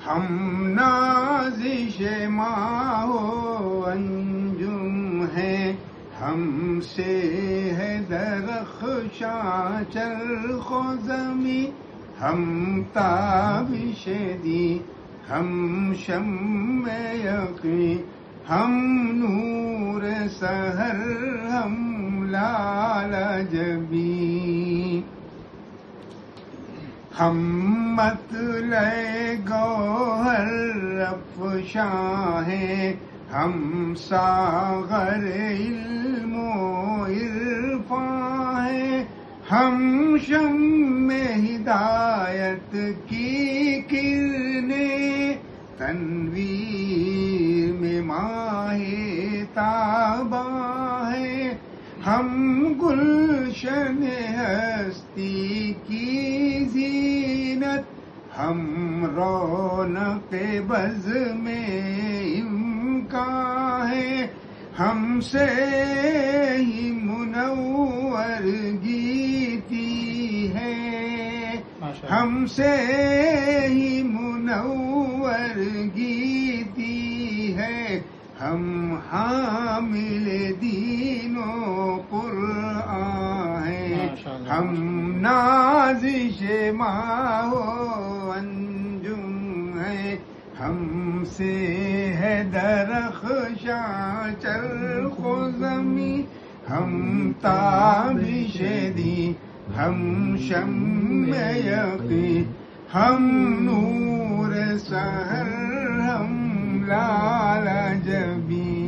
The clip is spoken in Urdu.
ہم نازش ماہ و انجم ہیں، ہم سے ہے درخشاں چرخ و زمیں، ہم تابش دی، ہم شمع یقین، ہم نور سحر، ہم لال جبیں، ہم مطلع گوہر افشاں ہیں، ہم ساغر علم و عرفاں ہیں، ہم شمع ہدایت کی کرنیں، تنویر میں ماہ تاباں ہیں، ہم گلشن ہستی کی زینت، ہم رونق بزم امکان ہیں، ہم سے ہی منور گیتی ہے، ہم سے ہی منور گیتی ہے، ہم حامل دین و قرآن ہیں، ہم نازش ماہ و انجم ہیں، ہم سے ہے درخشاں چرخ و زمیں، ہم تابش دی، ہم شمع یقین، ہم نور سحر، ہم لال جبیں۔